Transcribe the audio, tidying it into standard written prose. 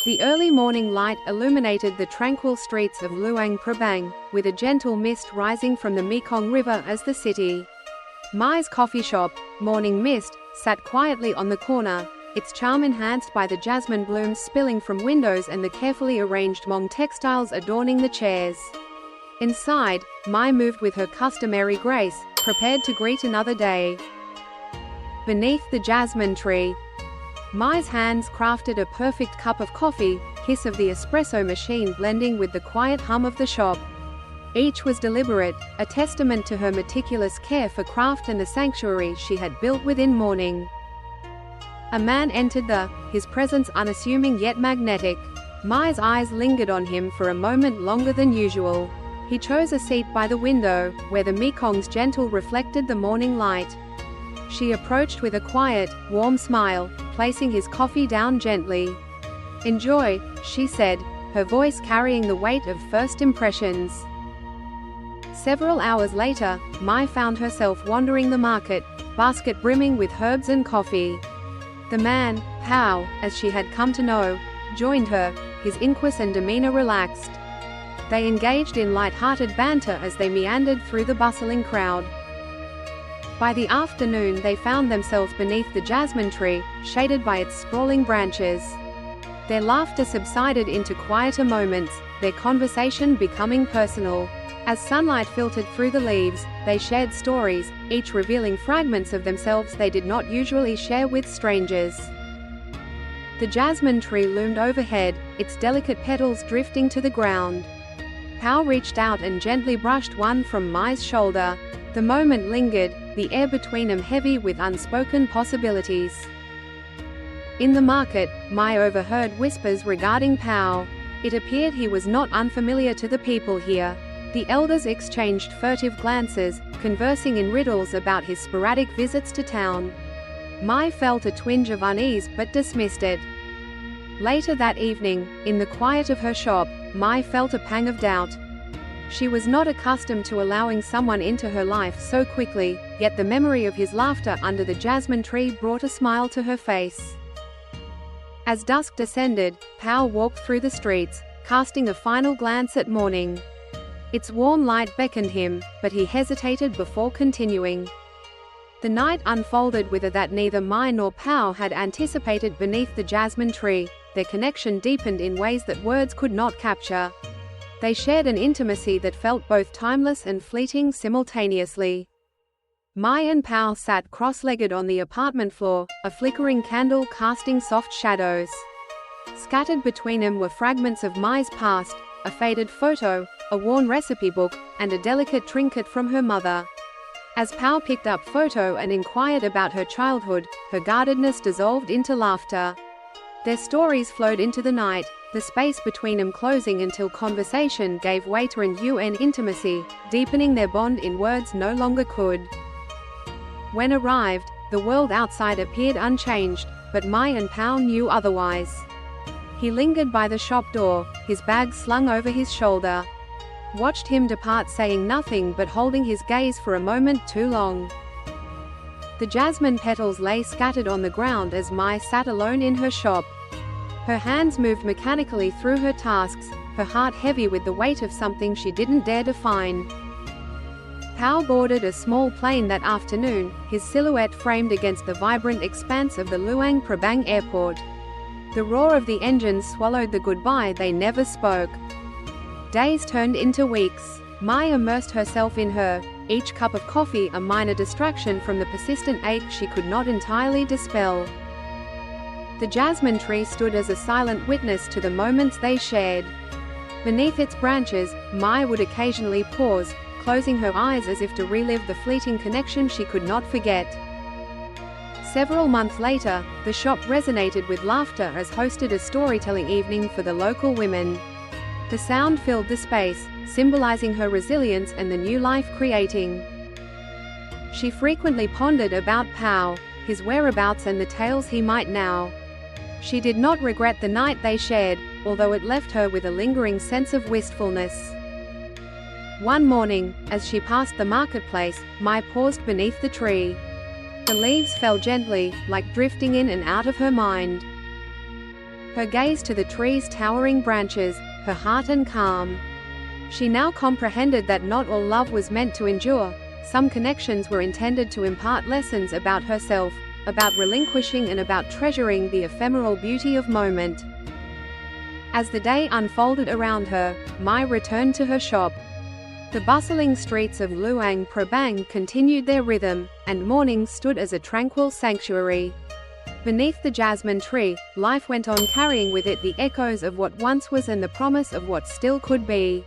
The early morning light illuminated the tranquil streets of Luang Prabang, with a gentle mist rising from the Mekong River as the city. Mai's coffee shop, Morning Mist, sat quietly on the corner, its charm enhanced by the jasmine blooms spilling from windows and the carefully arranged Hmong textiles adorning the chairs. Inside, Mai moved with her customary grace, prepared to greet another day. Beneath the jasmine tree, Mai's hands crafted a perfect cup of coffee, hiss of the espresso machine blending with the quiet hum of the shop. Each was deliberate, a testament to her meticulous care for craft and the sanctuary she had built within morning. A man entered his presence unassuming yet magnetic. Mai's eyes lingered on him for a moment longer than usual. He chose a seat by the window, where the Mekong's gentle reflected the morning light. She approached with a quiet, warm smile, placing his coffee down gently. "Enjoy," she said, her voice carrying the weight of first impressions. Several hours later, Mai found herself wandering the market, basket brimming with herbs and coffee. The man, Pao, as she had come to know, joined her, his inquis and demeanor relaxed. They engaged in light-hearted banter as they meandered through the bustling crowd. By the afternoon they found themselves beneath the jasmine tree, shaded by its sprawling branches. Their laughter subsided into quieter moments, their conversation becoming personal. As sunlight filtered through the leaves, they shared stories, each revealing fragments of themselves they did not usually share with strangers. The jasmine tree loomed overhead, its delicate petals drifting to the ground. Pao reached out and gently brushed one from Mai's shoulder. The moment lingered, the air between them heavy with unspoken possibilities. In the market, Mai overheard whispers regarding Pao. It appeared he was not unfamiliar to the people here. The elders exchanged furtive glances, conversing in riddles about his sporadic visits to town. Mai felt a twinge of unease but dismissed it. Later that evening, in the quiet of her shop, Mai felt a pang of doubt. She was not accustomed to allowing someone into her life so quickly, yet the memory of his laughter under the jasmine tree brought a smile to her face. As dusk descended, Pao walked through the streets, casting a final glance at morning. Its warm light beckoned him, but he hesitated before continuing. The night unfolded with a that neither Mai nor Pao had anticipated beneath the jasmine tree. Their connection deepened in ways that words could not capture. They shared an intimacy that felt both timeless and fleeting simultaneously. Mai and Pao sat cross-legged on the apartment floor, a flickering candle casting soft shadows. Scattered between them were fragments of Mai's past, a faded photo, a worn recipe book, and a delicate trinket from her mother. As Pao picked up photo and inquired about her childhood, her guardedness dissolved into laughter. Their stories flowed into the night, the space between them closing until conversation gave way to an intimacy, deepening their bond in words no longer could. When arrived, the world outside appeared unchanged, but Mai and Pao knew otherwise. He lingered by the shop door, his bag slung over his shoulder. Watched him depart saying nothing but holding his gaze for a moment too long. The jasmine petals lay scattered on the ground as Mai sat alone in her shop. Her hands moved mechanically through her tasks, her heart heavy with the weight of something she didn't dare define. Pao boarded a small plane that afternoon, his silhouette framed against the vibrant expanse of the Luang Prabang airport. The roar of the engines swallowed the goodbye they never spoke. Days turned into weeks. Mai immersed herself in her, each cup of coffee a minor distraction from the persistent ache she could not entirely dispel. The jasmine tree stood as a silent witness to the moments they shared. Beneath its branches, Mai would occasionally pause, closing her eyes as if to relive the fleeting connection she could not forget. Several months later, the shop resonated with laughter as hosted a storytelling evening for the local women. The sound filled the space, symbolizing her resilience and the new life creating. She frequently pondered about Pao, his whereabouts and the tales he might now. She did not regret the night they shared, although it left her with a lingering sense of wistfulness. One morning, as she passed the marketplace, Mai paused beneath the tree. The leaves fell gently, like drifting in and out of her mind. her gaze to the tree's towering branches, her heart calm. She now comprehended that not all love was meant to endure. Some connections were intended to impart lessons about herself, about relinquishing and about treasuring the ephemeral beauty of moment. As the day unfolded around her, Mai returned to her shop. The bustling streets of Luang Prabang continued their rhythm, and morning stood as a tranquil sanctuary. Beneath the jasmine tree, life went on, carrying with it the echoes of what once was and the promise of what still could be.